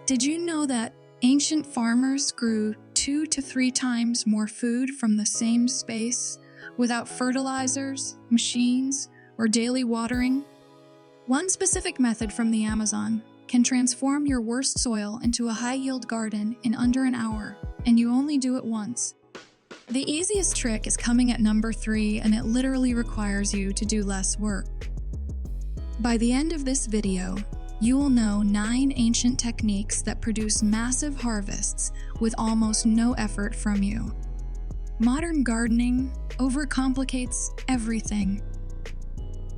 Did you know that ancient farmers grew 2 to 3 times more food from the same space without fertilizers, machines, or daily watering? One specific method from the Amazon can transform your worst soil into a high-yield garden in under an hour, and you only do it once. The easiest trick is coming at number 3, and it literally requires you to do less work. By the end of this video, you will know 9 ancient techniques that produce massive harvests with almost no effort from you. Modern gardening overcomplicates everything.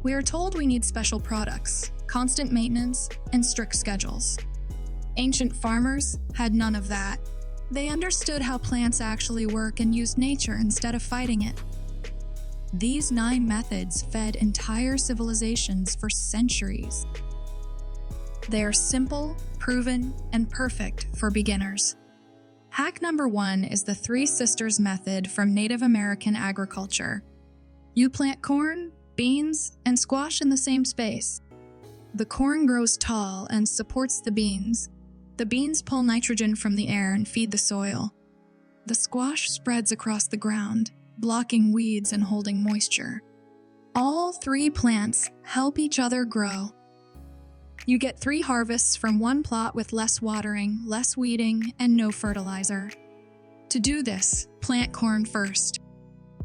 We are told we need special products, constant maintenance, and strict schedules. Ancient farmers had none of that. They understood how plants actually work and used nature instead of fighting it. These 9 methods fed entire civilizations for centuries. They are simple, proven, and perfect for beginners. Hack number 1 is the 3 Sisters method from Native American agriculture. You plant corn, beans, and squash in the same space. The corn grows tall and supports the beans. The beans pull nitrogen from the air and feed the soil. The squash spreads across the ground, blocking weeds and holding moisture. All 3 plants help each other grow. You get 3 harvests from one plot with less watering, less weeding, and no fertilizer. To do this, plant corn first.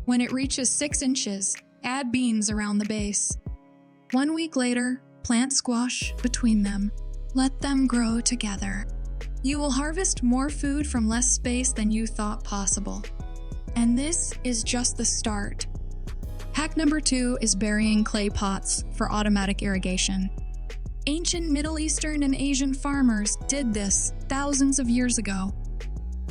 When it reaches 6 inches, add beans around the base. 1 week later, plant squash between them. Let them grow together. You will harvest more food from less space than you thought possible. And this is just the start. Hack number 2 is burying clay pots for automatic irrigation. Ancient Middle Eastern and Asian farmers did this thousands of years ago.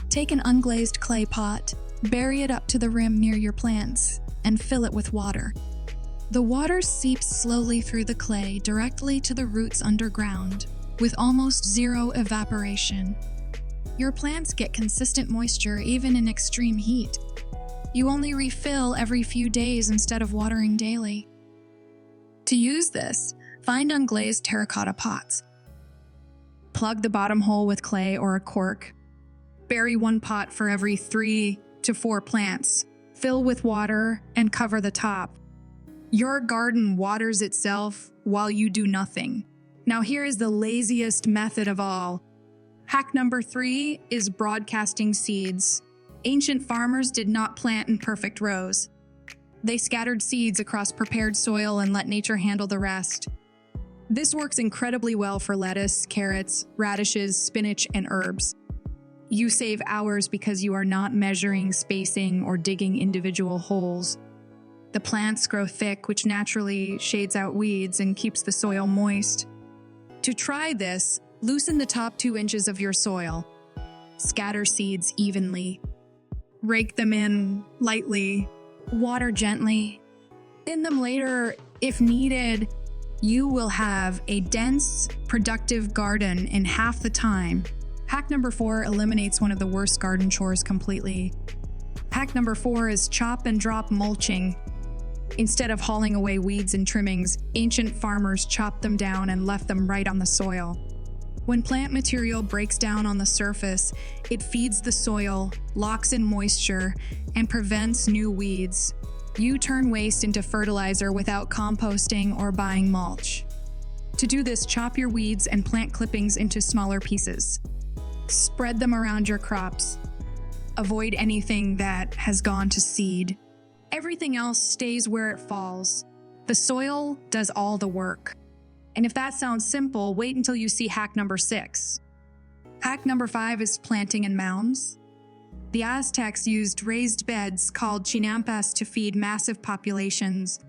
Take an unglazed clay pot, bury it up to the rim near your plants, and fill it with water. The water seeps slowly through the clay directly to the roots underground, with almost zero evaporation. Your plants get consistent moisture even in extreme heat. You only refill every few days instead of watering daily. To use this, find unglazed terracotta pots. Plug the bottom hole with clay or a cork. Bury 1 pot for every 3 to 4 plants. Fill with water and cover the top. Your garden waters itself while you do nothing. Now here is the laziest method of all. Hack number 3 is broadcasting seeds. Ancient farmers did not plant in perfect rows. They scattered seeds across prepared soil and let nature handle the rest. This works incredibly well for lettuce, carrots, radishes, spinach, and herbs. You save hours because you are not measuring spacing or digging individual holes. The plants grow thick, which naturally shades out weeds and keeps the soil moist. To try this, loosen the top 2 inches of your soil. Scatter seeds evenly. Rake them in lightly. Water gently. Thin them later if needed. You will have a dense, productive garden in half the time. Hack number 4 eliminates one of the worst garden chores completely. Hack number 4 is chop and drop mulching. Instead of hauling away weeds and trimmings, ancient farmers chopped them down and left them right on the soil. When plant material breaks down on the surface, it feeds the soil, locks in moisture, and prevents new weeds. You turn waste into fertilizer without composting or buying mulch. To do this, chop your weeds and plant clippings into smaller pieces. Spread them around your crops. Avoid anything that has gone to seed. Everything else stays where it falls. The soil does all the work. And if that sounds simple, wait until you see hack number 6. Hack number 5 is planting in mounds. The Aztecs used raised beds called chinampas to feed massive populations.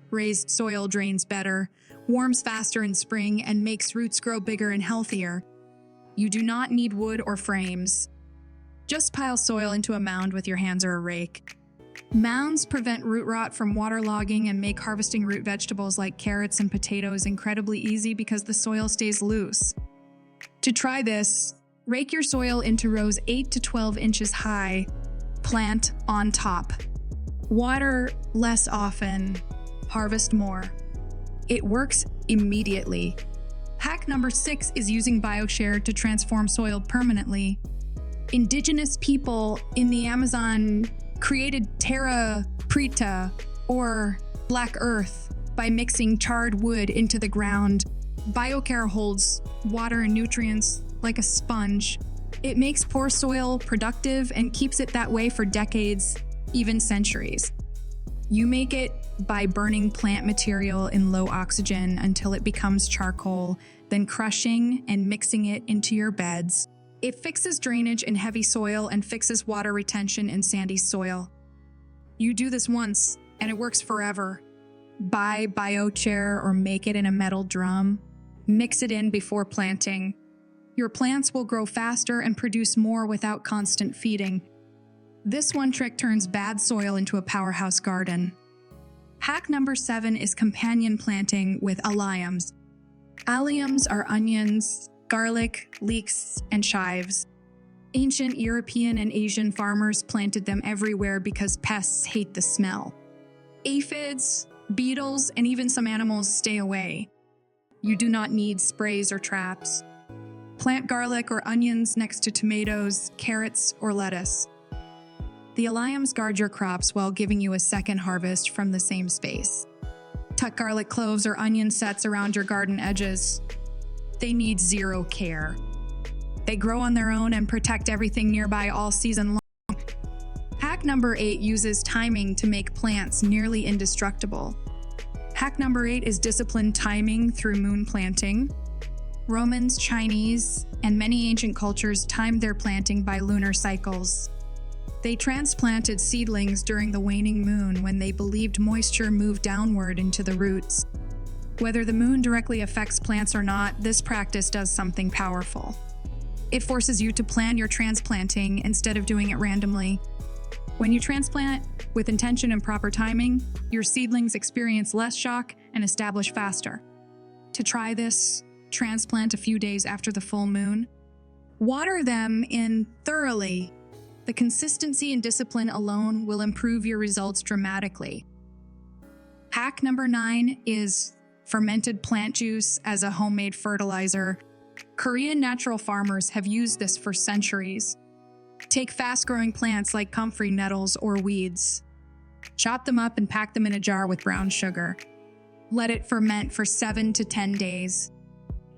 Raised soil drains better, warms faster in spring, and makes roots grow bigger and healthier. You do not need wood or frames. Just pile soil into a mound with your hands or a rake. Mounds prevent root rot from waterlogging and make harvesting root vegetables like carrots and potatoes incredibly easy because the soil stays loose. To try this, rake your soil into rows 8 to 12 inches high. Plant on top. Water less often. Harvest more. It works immediately. Hack number 6 is using bioshare to transform soil permanently. Indigenous people in the Amazon created terra preta, or black earth, by mixing charred wood into the ground. Biochar holds water and nutrients like a sponge. It makes poor soil productive and keeps it that way for decades, even centuries. You make it by burning plant material in low oxygen until it becomes charcoal, then crushing and mixing it into your beds. It fixes drainage in heavy soil and fixes water retention in sandy soil. You do this once, and it works forever. Buy biochar or make it in a metal drum. Mix it in before planting. Your plants will grow faster and produce more without constant feeding. This one trick turns bad soil into a powerhouse garden. Hack number 7 is companion planting with alliums. Alliums are onions, garlic, leeks, and chives. Ancient European and Asian farmers planted them everywhere because pests hate the smell. Aphids, beetles, and even some animals stay away. You do not need sprays or traps. Plant garlic or onions next to tomatoes, carrots, or lettuce. The alliums guard your crops while giving you a second harvest from the same space. Tuck garlic cloves or onion sets around your garden edges. They need zero care. They grow on their own and protect everything nearby all season long. Hack number 8 uses timing to make plants nearly indestructible. Hack number 8 is disciplined timing through moon planting. Romans, Chinese, and many ancient cultures timed their planting by lunar cycles. They transplanted seedlings during the waning moon when they believed moisture moved downward into the roots. Whether the moon directly affects plants or not, this practice does something powerful. It forces you to plan your transplanting instead of doing it randomly. When you transplant with intention and proper timing, your seedlings experience less shock and establish faster. To try this, transplant a few days after the full moon. Water them in thoroughly. The consistency and discipline alone will improve your results dramatically. Hack number 9 is fermented plant juice as a homemade fertilizer. Korean natural farmers have used this for centuries. Take fast-growing plants like comfrey nettles or weeds. Chop them up and pack them in a jar with brown sugar. Let it ferment for 7 to 10 days.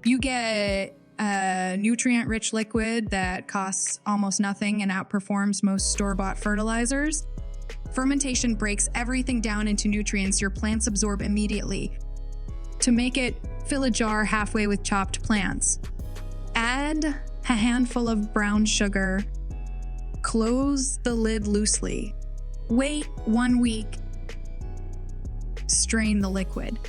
You get a nutrient-rich liquid that costs almost nothing and outperforms most store-bought fertilizers. Fermentation breaks everything down into nutrients your plants absorb immediately. To make it, fill a jar halfway with chopped plants. Add a handful of brown sugar. Close the lid loosely. Wait 1 week. Strain the liquid.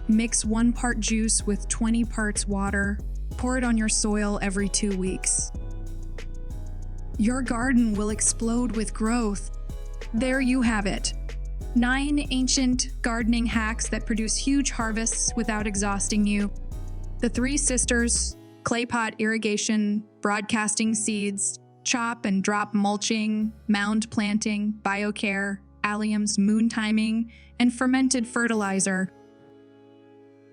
Mix 1 part juice with 20 parts water. Pour it on your soil every 2 weeks. Your garden will explode with growth. There you have it. 9 ancient gardening hacks that produce huge harvests without exhausting you. The 3 sisters, clay pot irrigation, broadcasting seeds, chop and drop mulching, mound planting, biochar, alliums, moon timing, and fermented fertilizer.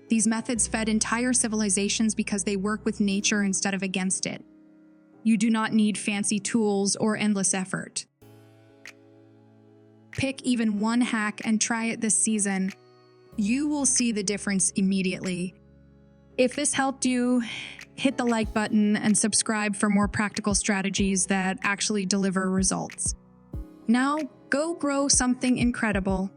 These methods fed entire civilizations because they work with nature instead of against it. You do not need fancy tools or endless effort. Pick even 1 hack and try it this season. You will see the difference immediately. If this helped you, hit the like button and subscribe for more practical strategies that actually deliver results. Now, go grow something incredible.